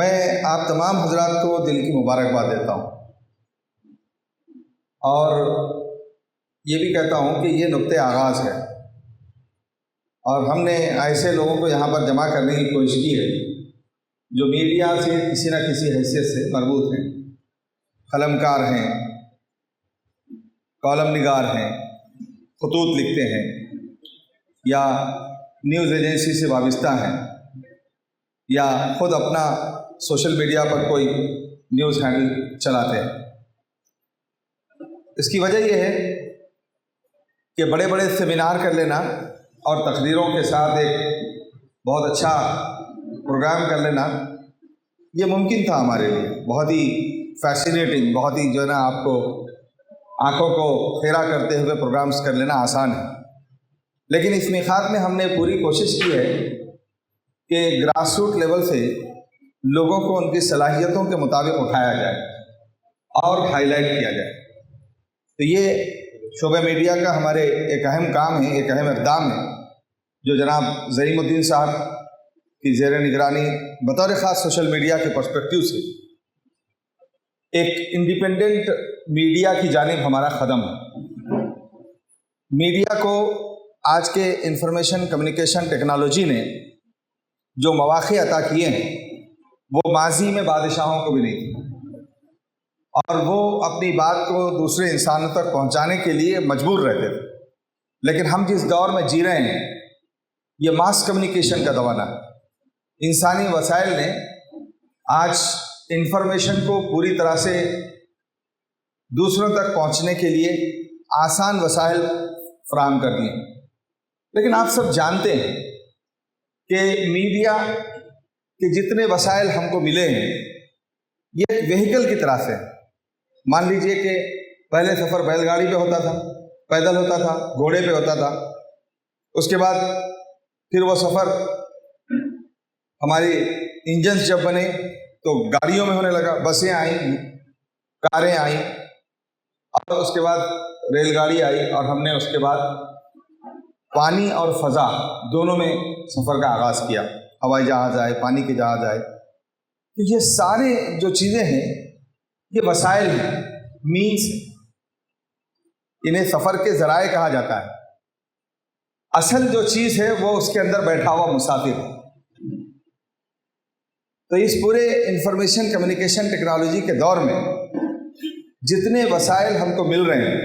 मैं आप तमाम हजरात को दिल की मुबारकबाद देता हूँ और ये भी कहता हूँ कि ये नुक्ते आगाज़ है और हमने ऐसे लोगों को यहाँ पर जमा करने की कोशिश की है जो मीडिया से किसी न किसी हैसियत से मरबूत हैं, कलमकार हैं, कॉलम निगार हैं, खतूत लिखते हैं या न्यूज़ एजेंसी से वाबस्ता हैं या ख़ुद अपना सोशल मीडिया पर कोई न्यूज़ हैंडल चलाते हैं। इसकी वजह यह है कि बड़े बड़े सेमिनार कर लेना और तकरीरों के साथ एक बहुत अच्छा प्रोग्राम कर लेना ये मुमकिन था हमारे लिए। बहुत ही फैसिनेटिंग, बहुत ही जो है ना आपको आंखों को फेरा करते हुए प्रोग्राम्स कर लेना आसान है, लेकिन इस मिक़ात में हमने पूरी कोशिश की है कि ग्रास रूट लेवल से लोगों को उनकी सलाहियतों के मुताबिक उठाया जाए और हाईलाइट किया जाए। तो ये शोबे मीडिया का हमारे एक अहम काम है, एक अहम इक़दाम है जो जनाब ज़हीमुद्दीन साहब की ज़ेर निगरानी बतौर ख़ास सोशल मीडिया के पर्सपेक्टिव से एक इंडिपेंडेंट मीडिया की जानिब हमारा कदम है। मीडिया को आज के इंफॉर्मेशन कम्युनिकेशन टेक्नोलॉजी ने जो मौक़े अता किए हैं वो माजी में बादशाहों को भी नहीं थी और वो अपनी बात को दूसरे इंसानों तक पहुंचाने के लिए मजबूर रहते थे। लेकिन हम जिस दौर में जी रहे हैं ये मास कम्युनिकेशन का ज़माना है। इंसानी वसाइल ने आज इंफॉर्मेशन को पूरी तरह से दूसरों तक पहुंचने के लिए आसान वसाइल फराहम कर दिए, लेकिन आप सब जानते हैं कि मीडिया के जितने वसाइल हमको मिले हैं ये एक व्हीकल की तरह से। मान लीजिए कि पहले सफ़र बैलगाड़ी पे होता था, पैदल होता था, घोड़े पे होता था, उसके बाद फिर वो सफ़र हमारी इंजन्स जब बने तो गाड़ियों में होने लगा, बसें आई, कारें आई और उसके बाद रेलगाड़ी आई और हमने उसके बाद पानी और फ़ज़ा दोनों में सफ़र का आगाज़ किया। हवाई जहाज़ आए, पानी के जहाज़ आए। तो ये सारे जो चीज़ें हैं ये वसाइल हैं, मीन्स, इन्हें सफ़र के ज़राए कहा जाता है। असल जो चीज़ है वो उसके अंदर बैठा हुआ मुसाफिर है। तो इस पूरे इंफॉर्मेशन कम्युनिकेशन टेक्नोलॉजी के दौर में जितने वसाइल हमको मिल रहे हैं,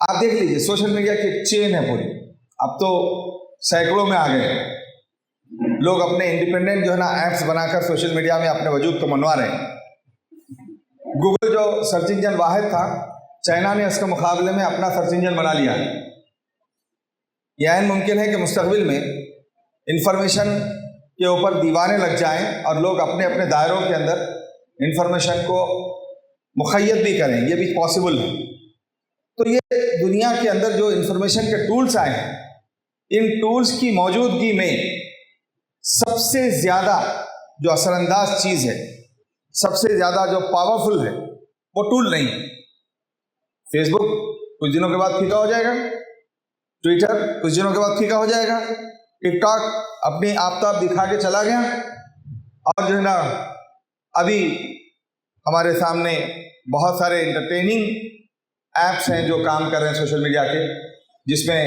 आप देख लीजिए सोशल मीडिया की एक चेन है पूरी। अब तो सैकड़ों में आ गए हैं लोग अपने इंडिपेंडेंट जो है ना ऐप्स बनाकर सोशल मीडिया में अपने वजूद को मनवा रहे हैं। गूगल जो सर्च इंजन वाहिद था, चाइना ने उसके मुकाबले में अपना सर्च इंजन बना लिया। यह मुमकिन है कि मुस्तकबिल में इंफॉर्मेशन के ऊपर दीवाने लग जाएं और लोग अपने अपने दायरों के अंदर इंफॉर्मेशन को मुक़य्यद भी करें, ये भी पॉसिबल है। तो ये दुनिया के अंदर जो इंफॉर्मेशन के टूल्स आए हैं, इन टूल्स की मौजूदगी में सबसे ज़्यादा जो असरअंदाज चीज़ है, सबसे ज़्यादा जो पावरफुल है वो टूल नहीं है। फेसबुक कुछ दिनों के बाद फीका हो जाएगा, ट्विटर कुछ दिनों के बाद फीका हो जाएगा, टिकटॉक अपनी आफताब दिखा के चला गया और जो है ना अभी हमारे सामने बहुत सारे इंटरटेनिंग ऐप्स हैं जो काम कर रहे हैं सोशल मीडिया के, जिसमें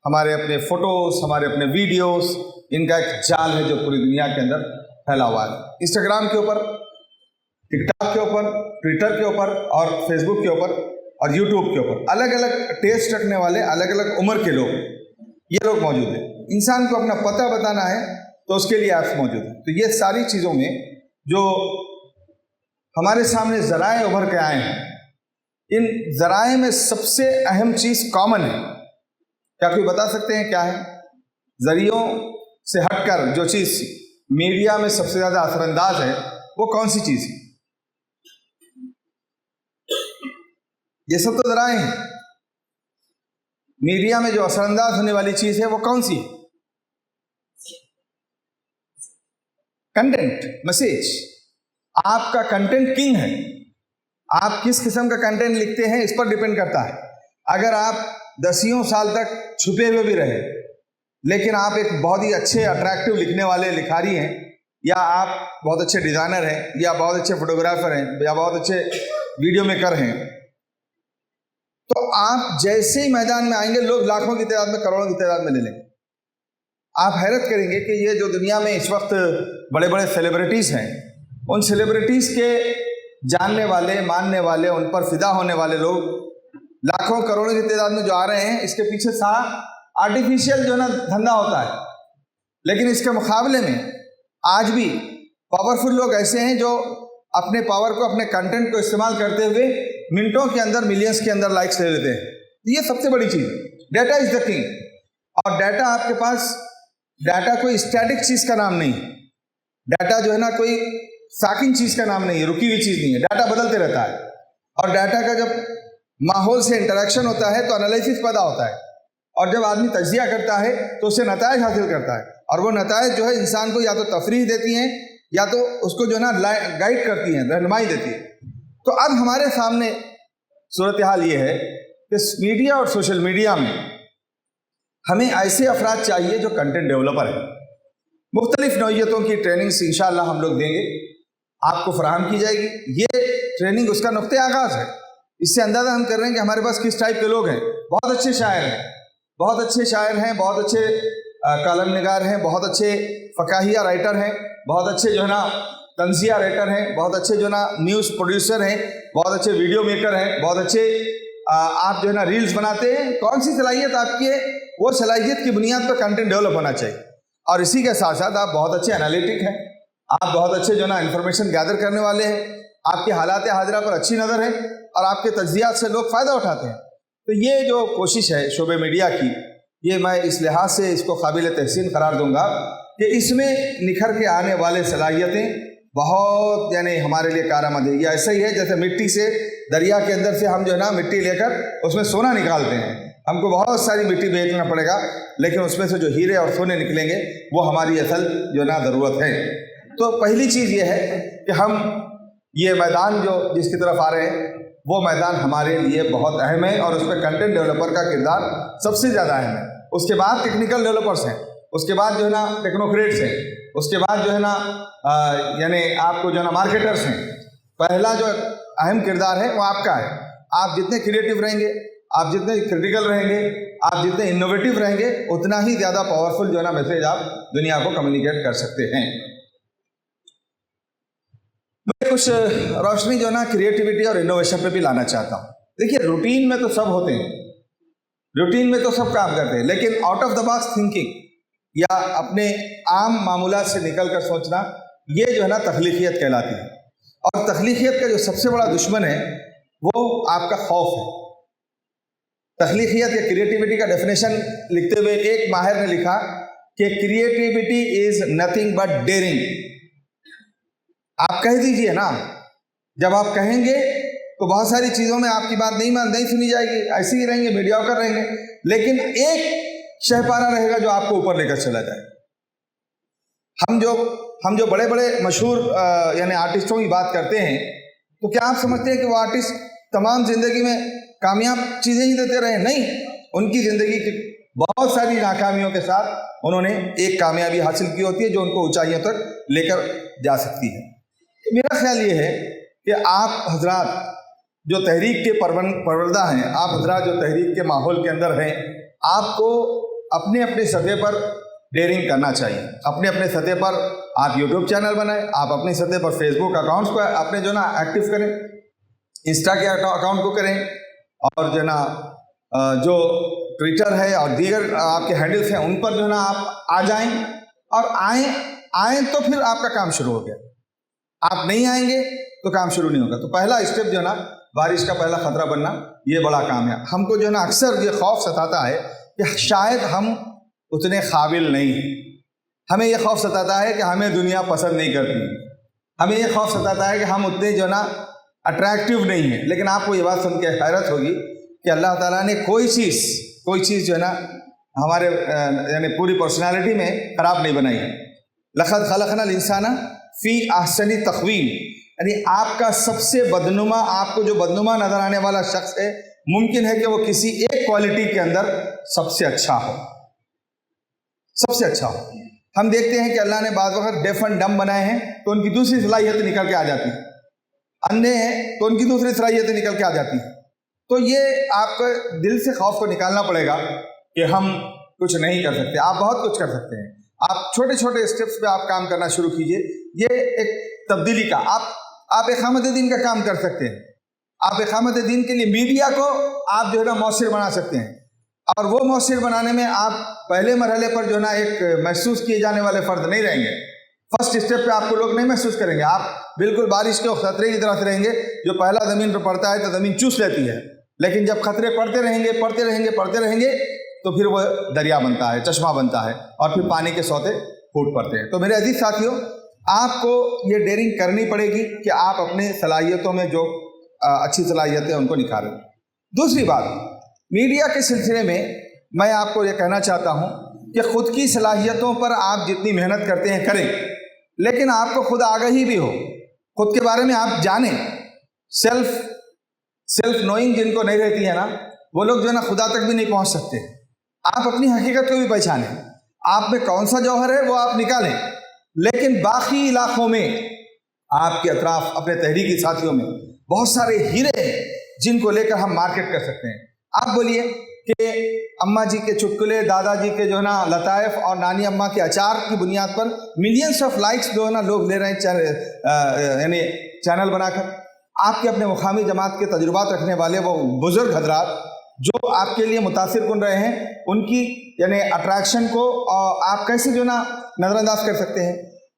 हमारे अपने फ़ोटोज़, हमारे अपने वीडियोस, इनका एक जाल है जो पूरी दुनिया के अंदर फैला हुआ है। इंस्टाग्राम के ऊपर, टिकटॉक के ऊपर, ट्विटर के ऊपर और फेसबुक के ऊपर और यूट्यूब के ऊपर अलग अलग टेस्ट रखने वाले अलग अलग उम्र के लोग, ये लोग मौजूद हैं। इंसान को अपना पता बताना है तो उसके लिए ऐप्स मौजूद हैं। तो ये सारी चीज़ों में जो हमारे सामने ज़राए उभर के आए हैं, इन ज़राए में सबसे अहम चीज़ कॉमन है। क्या कोई बता सकते हैं क्या है? ज़रियों से हटकर जो चीज़ मीडिया में सबसे ज़्यादा असरअंदाज है वो कौन सी चीज़ है? ये सब तो ज़राए हैं। मीडिया में जो असरअंदाज होने वाली चीज़ है वो कौन सी है? Content, message. आपका कंटेंट किंग है। आप किस किस्म का कंटेंट लिखते हैं इस पर डिपेंड करता है। अगर आप दसियों साल तक छुपे हुए भी रहे लेकिन आप एक बहुत ही अच्छे अट्रैक्टिव लिखने वाले लिखारी हैं या आप बहुत अच्छे डिज़ाइनर हैं, या बहुत अच्छे फोटोग्राफर हैं, या बहुत अच्छे वीडियो मेकर हैं, तो आप जैसे ही मैदान में आएंगे लोग लाखों की तादाद में, करोड़ों की तादाद में ले लेंगे। आप हैरत करेंगे कि ये जो दुनिया में इस वक्त बड़े बड़े सेलिब्रिटीज़ हैं, उन सेलिब्रिटीज़ के जानने वाले, मानने वाले, उन पर फिदा होने वाले लोग लाखों करोड़ों की तादाद में जो आ रहे हैं, इसके पीछे सारा आर्टिफिशियल जो है ना धंधा होता है। लेकिन इसके मुकाबले में आज भी पावरफुल लोग ऐसे हैं जो अपने पावर को, अपने कंटेंट को इस्तेमाल करते हुए मिनटों के अंदर, मिलियंस के अंदर लाइक्स ले लेते हैं। ये सबसे बड़ी चीज़, डाटा इज द किंग। और डाटा आपके पास, डाटा कोई स्टैटिक चीज़ का नाम नहीं है। डाटा जो है ना कोई साकिन चीज़ का नाम नहीं है, रुकी हुई चीज़ नहीं है। डाटा बदलते रहता है, और डाटा का जब माहौल से इंटरेक्शन होता है तो एनालिसिस पैदा होता है, और जब आदमी तज्जिया करता है तो उससे नताइज हासिल करता है, और वो नताइज जो है इंसान को या तो तफरीह देती हैं या तो उसको जो है ना गाइड करती हैं, रहनुमाई देती है। तो अब हमारे सामने सूरत हाल ये है कि मीडिया और सोशल मीडिया में हमें ऐसे अफराद चाहिए जो कंटेंट डेवलपर हैं। मुख्तलिफ नौइयतों की ट्रेनिंग्स इंशाअल्लाह हम लोग देंगे, आपको फराहम की जाएगी। ये ट्रेनिंग उसका नुक्ते आगाज़ है। इससे अंदाज़ा हम कर रहे हैं कि हमारे पास किस टाइप के लोग हैं। बहुत अच्छे शायर हैं, बहुत अच्छे शायर हैं, बहुत अच्छे कालम निगार हैं, बहुत अच्छे फ़काहिया राइटर हैं, बहुत अच्छे जो है ना तंज़िया राइटर हैं, बहुत अच्छे जो है ना न्यूज़ प्रोड्यूसर हैं, बहुत अच्छे वीडियो मेकर हैं, बहुत अच्छे आप जो है ना रील्स बनाते हैं। कौन सी सलाहियत आपकी है, वो सलाहियत की बुनियाद पर कंटेंट डेवलप होना चाहिए। और इसी के साथ साथ आप बहुत अच्छे एनालिटिक हैं, आप बहुत अच्छे जो है ना इन्फॉर्मेशन गैदर करने वाले हैं, आपके हालात हाजिरा पर अच्छी नज़र है, और आपके तज्जियात से लोग फ़ायदा उठाते हैं। तो ये जो कोशिश है शोबे मीडिया की, ये मैं इस लिहाज से इसको काबिल तहसीन करार दूंगा कि इसमें निखर के आने वाले सलाहियतें बहुत यानी हमारे लिए कारआमद है। ये ऐसा ही है जैसे मिट्टी से, दरिया के अंदर से हम जो है ना मिट्टी लेकर उसमें सोना निकालते हैं। हमको बहुत सारी मिट्टी बेचना पड़ेगा, लेकिन उसमें से जो हीरे और सोने निकलेंगे वो हमारी असल जो ना ज़रूरत है। तो पहली चीज़ ये है कि हम ये मैदान जो जिसकी तरफ आ रहे हैं, वो मैदान हमारे लिए बहुत अहम है, और उसमें कंटेंट डेवलपर का किरदार सबसे ज़्यादा अहम है। उसके बाद टेक्निकल डेवलपर्स हैं, उसके बाद जो है ना टेक्नोक्रेट्स हैं, उसके बाद जो है ना यानी आपको जो है ना मार्केटर्स हैं। पहला जो अहम किरदार है वो आपका है। आप जितने क्रिएटिव रहेंगे, आप जितने क्रिटिकल रहेंगे, आप जितने इनोवेटिव रहेंगे, उतना ही ज़्यादा पावरफुल जो है ना मैसेज आप दुनिया को कम्युनिकेट कर सकते हैं। मैं कुछ रोशनी जो है ना क्रिएटिविटी और इनोवेशन पे भी लाना चाहता हूँ। देखिए, रूटीन में तो सब होते हैं, रूटीन में तो सब काम करते हैं, लेकिन out of the box thinking या अपने आम मामूलात से निकल कर सोचना, ये जो है ना तख्लीकियत कहलाती है। और तख्लीकियत का जो सबसे बड़ा दुश्मन है वो आपका खौफ है। तख्लीकियत या क्रिएटिविटी का डेफिनेशन लिखते हुए एक माहिर ने लिखा कि creativity is nothing but daring. आप कह दीजिए ना, जब आप कहेंगे तो बहुत सारी चीज़ों में आपकी बात नहीं सुनी जाएगी, ऐसे ही रहेंगे, मीडियाकर रहेंगे, लेकिन एक शहपारा रहेगा जो आपको ऊपर लेकर चला जाए। हम जो बड़े बड़े मशहूर यानी आर्टिस्टों की बात करते हैं, तो क्या आप समझते हैं कि वो आर्टिस्ट तमाम जिंदगी में कामयाब चीज़ें ही देते रहे? नहीं, उनकी ज़िंदगी की बहुत सारी नाकामियों के साथ उन्होंने एक कामयाबी हासिल की होती है जो उनको ऊंचाइयों तक लेकर जा सकती है। तो मेरा ख्याल ये है कि आप हजरात जो तहरीक के परवरदा हैं, आप हजरात जो तहरीक के माहौल के अंदर हैं, आपको अपने अपने सतह पर डेयरिंग करना चाहिए। अपने अपने सतह पर आप यूट्यूब चैनल बनाएं, आप अपनी सतह पर फेसबुक अकाउंट्स को अपने जो ना एक्टिव करें, इंस्टा के अकाउंट को करें, और जो ना जो ट्विटर है और दीगर आपके हैंडल्स हैं उन पर जो ना आप आ जाएं, और आएँ तो फिर आपका काम शुरू हो गया। आप नहीं आएंगे तो काम शुरू नहीं होगा। तो पहला स्टेप जो ना बारिश का पहला खतरा बनना, ये बड़ा काम है। हमको जो ना अक्सर ये खौफ सताता है कि शायद हम उतने काबिल नहीं हैं। हमें ये खौफ सताता है कि हमें दुनिया पसंद नहीं करती, हमें ये खौफ सताता है कि हम उतने जो ना अट्रैक्टिव नहीं हैं। लेकिन आपको ये बात सुन के हैरत होगी कि अल्लाह ताला ने कोई चीज़ जो है ना हमारे यानी पूरी पर्सनालिटी में ख़राब नहीं बनाई है। लक़द ख़लक़नल इंसाना फ़ी अहसनी तक़वीम, यानी आपका सबसे बदनुमा, आपको जो बदनुमा नज़र आने वाला शख्स है, मुमकिन है कि वो किसी एक क्वालिटी के अंदर सबसे अच्छा हो, सबसे अच्छा हो। हम देखते हैं कि अल्लाह ने बाद वक्त डेफ एंड डम बनाए हैं तो उनकी दूसरी सलाहियत निकल के आ जाती है, अंधे हैं तो उनकी दूसरी सलाहियतें निकल के आ जाती हैं। तो ये आपको दिल से खौफ को निकालना पड़ेगा कि हम कुछ नहीं कर सकते। आप बहुत कुछ कर सकते हैं। आप छोटे छोटे स्टेप्स पे आप काम करना शुरू कीजिए। ये एक तब्दीली का आप इक़ामत दीन का काम कर सकते हैं। आप इक़ामत दीन के लिए मीडिया को आप जो है ना मौसर बना सकते हैं, और वो मौसर बनाने में आप पहले मरहले पर जो है ना एक महसूस किए जाने वाले फ़र्द नहीं रहेंगे। फर्स्ट स्टेप पे आपको लोग नहीं महसूस करेंगे। आप बिल्कुल बारिश के खतरे की तरह से रहेंगे, जो पहला ज़मीन पर पड़ता है तो ज़मीन चूस लेती है, लेकिन जब खतरे पड़ते रहेंगे तो फिर वो दरिया बनता है, चश्मा बनता है, और फिर पानी के सौते फूट पड़ते हैं। तो मेरे अजीज साथियों, आपको ये डेयरिंग करनी पड़ेगी कि आप अपने सलाहियतों में जो अच्छी सलाहियतें उनको निखारें। दूसरी बात, मीडिया के सिलसिले में मैं आपको ये कहना चाहता हूँ कि ख़ुद की सलाहियतों पर आप जितनी मेहनत करते हैं करें, लेकिन आपको खुद आगाही भी हो, खुद के बारे में आप जानें। सेल्फ नोइंग जिनको नहीं रहती है ना, वो लोग जो है ना खुदा तक भी नहीं पहुँच सकते। आप अपनी हकीकत को भी पहचानें, आप में कौन सा जौहर है वो आप निकालें, लेकिन बाकी इलाकों में आपके अतराफ अपने तहरीकी साथियों में बहुत सारे हीरे हैं जिनको लेकर हम मार्केट कर सकते हैं। आप बोलिए कि अम्मा जी के चुटकुले, दादाजी के जो है ना लताइफ और नानी अम्मा के अचार की बुनियाद पर मिलियंस ऑफ लाइक्स जो है ना लोग ले रहे हैं यानी चैनल बनाकर। आपके अपने मुकामी जमात के तजुर्बात रखने वाले वो बुजुर्ग हजरात जो आपके लिए मुतासिर कन रहे हैं, उनकी यानी अट्रैक्शन को आप कैसे जो ना नज़रअंदाज कर सकते हैं।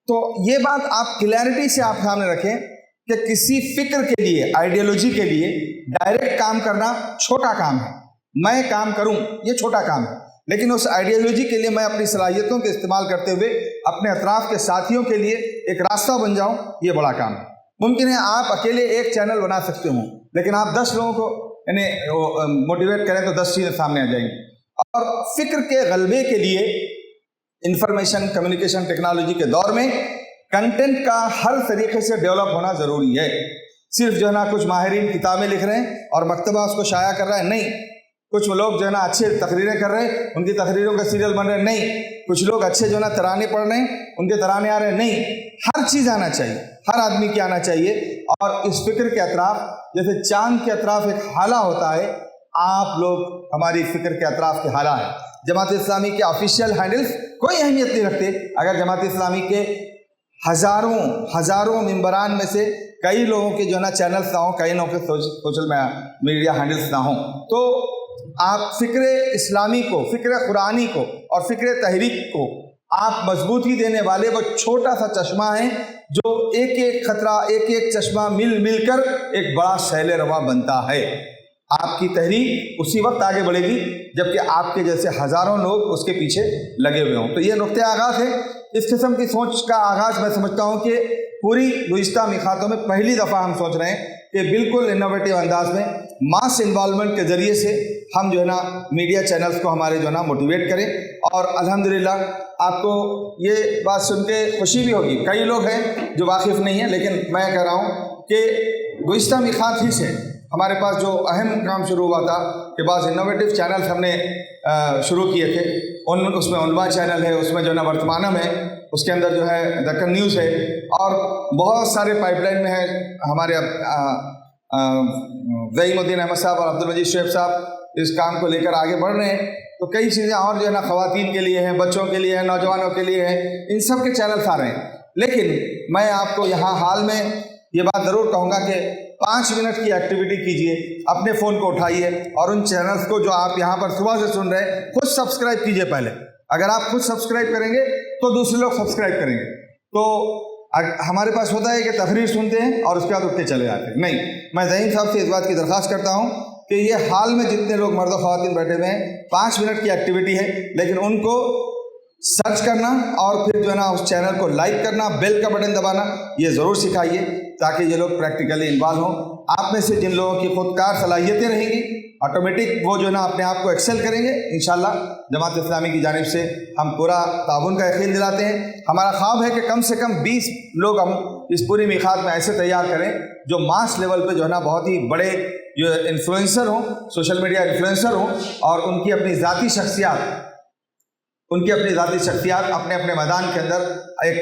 तो ये बात आप क्लैरिटी से आप सामने रखें कि किसी फिक्र के लिए, आइडियोलॉजी के लिए डायरेक्ट काम करना छोटा काम है। मैं काम करूं ये छोटा काम है, लेकिन उस आइडियोलॉजी के लिए मैं अपनी सलाहियतों के इस्तेमाल करते हुए अपने अतराफ के साथियों के लिए एक रास्ता बन जाऊं, ये बड़ा काम है। मुमकिन है आप अकेले एक चैनल बना सकते हो, लेकिन आप 10 लोगों को यानी मोटिवेट करें तो 10 चीज़ें सामने आ जाएंगी। और फिक्र के गलबे के लिए इंफॉर्मेशन कम्युनिकेशन टेक्नोलॉजी के दौर में कंटेंट का हर तरीके से डेवलप होना ज़रूरी है। सिर्फ जो है ना कुछ माहिरीन किताबें लिख रहे हैं और मकतबा उसको शाया कर रहा है, नहीं। कुछ लोग जो है ना अच्छे तकरीरें कर रहे हैं, उनकी तकरीरों के सीरियल बन रहे हैं, नहीं। कुछ लोग अच्छे जो है ना तराने पढ़ रहे हैं, उनके तराने आ रहे हैं, नहीं। हर चीज़ आना चाहिए, हर आदमी की आना चाहिए। और इस फिक्र के अतराफ, जैसे चांद के अतराफ एक हाला होता है, आप लोग हमारी फिक्र के अतराफ के हाला है। जमात इस्लामी के ऑफिशियल हैंडल्स कोई अहमियत नहीं रखते। अगर जमात इस्लामी के हज़ारों मेंबरान में से कई लोगों के जो है ना चैनल्स ना हो, कई लोगों के सोशल मीडिया हैंडल्स ना हो, तो आप फ़िक्र इस्लामी को, फ़िक्र कुरानी को और फ़िक्र तहरीक को आप मजबूती देने वाले वो छोटा सा चश्मा है, जो एक एक खतरा, एक एक चश्मा मिल कर एक बड़ा शैले रवा बनता है। आपकी तहरीक उसी वक्त आगे बढ़ेगी जबकि आपके जैसे हज़ारों लोग उसके पीछे लगे हुए हों। तो ये नुक्ते आगाज़ है। इस किस्म की सोच का आगाज़ मैं समझता हूँ कि पूरी गुज़िश्ता मिखातों में पहली दफ़ा हम सोच रहे हैं कि बिल्कुल इनोवेटिव अंदाज में मास इन्वॉल्वमेंट के ज़रिए से हम जो है ना मीडिया चैनल्स को हमारे जो है ना मोटिवेट करें। और अल्हम्दुलिल्लाह आपको ये बात सुन के खुशी भी होगी, कई लोग हैं जो वाकिफ़ नहीं हैं, लेकिन मैं कह रहा हूँ कि गुज़िश्ता मिखात ही से हमारे पास जो अहम काम शुरू हुआ था कि बाज़ इनोवेटिव चैनल्स हमने शुरू किए थे। उसमें उन्वा चैनल है, उसमें जो है ना वर्तमानम है, उसके अंदर जो है दक्कन न्यूज़ है, और बहुत सारे पाइपलाइन में है। हमारे ज़ईमुद्दीन अहमद साहब और अब्दुल मजीद शेख साहब इस काम को लेकर आगे बढ़ रहे हैं। तो कई चीज़ें और जो है ना ख़वातीन के लिए हैं, बच्चों के लिए हैं, नौजवानों के लिए हैं, इन सब के चैनल्स आ रहे हैं। लेकिन मैं आपको यहाँ हाल में ये बात ज़रूर कहूँगा कि 5 मिनट की एक्टिविटी कीजिए, अपने फ़ोन को उठाइए और उन चैनल्स को जो आप यहाँ पर सुबह से सुन रहे हैं खुद सब्सक्राइब कीजिए। पहले अगर आप खुद सब्सक्राइब करेंगे तो दूसरे लोग सब्सक्राइब करेंगे। तो हमारे पास होता है कि तकरीर सुनते हैं और उसके बाद उठते चले जाते हैं, नहीं। मैं ज़हीन साहब से इस बात की दरख्वास्त करता हूँ कि ये हाल में जितने लोग मर्द और ख़वातीन बैठे हुए हैं, 5 मिनट की एक्टिविटी है, लेकिन उनको सर्च करना और फिर जो है ना उस चैनल को लाइक करना, बेल का बटन दबाना, ये ज़रूर सिखाइए ताकि ये लोग प्रैक्टिकली इन्वॉल्व हों। आप में से जिन लोगों की खुदकार सलाहियतें रहेंगी, ऑटोमेटिक वो जो है ना अपने आप को एक्सेल करेंगे। इंशाल्लाह जमात इस्लामी की जानिब से हम पूरा ताउन का यकीन दिलाते हैं। हमारा ख्वाब है कि कम से कम 20 लोग हम इस पूरी मिखात में ऐसे तैयार करें जो मास लेवल पे जो है ना बहुत ही बड़े जो इन्फ्लुएंसर हों, सोशल मीडिया इन्फ्लुएंसर हों, और उनकी अपनी ज़ाती शख्सियत उनकी अपनी ज़ाती शख्सियात अपने अपने मैदान के अंदर एक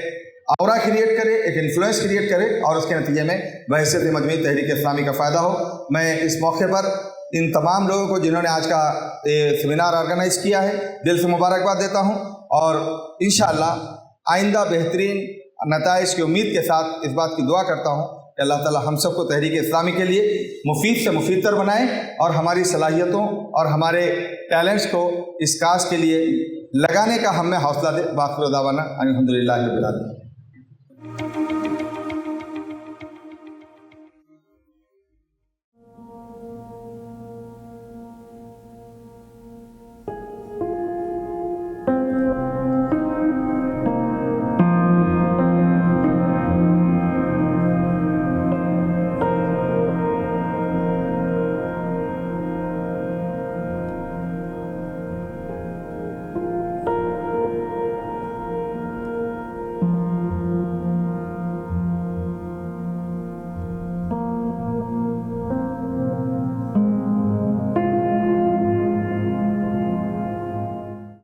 औरा क्रिएट करे, एक इन्फ्लुएंस क्रिएट करे और उसके नतीजे में बहैसियत मजमूई तहरीक इस्लामी का फ़ायदा हो। मैं इस मौके पर इन तमाम लोगों को जिन्होंने आज का सेमिनार ऑर्गेनाइज़ किया है दिल से मुबारकबाद देता हूँ और इंशाअल्लाह आइंदा बेहतरीन नताइज की उम्मीद के साथ इस बात की दुआ करता हूँ कि अल्लाह ताला हम सबको तहरीक इस्लामी के लिए मुफीद से मुफीदतर बनाए और हमारी सलाहियतों और हमारे टैलेंट्स को इस काज के लिए लगाने का हमें हौसला दे। बाखिर दावाना अल्हम्दुलिल्लाहि रब्बिल आलमीन।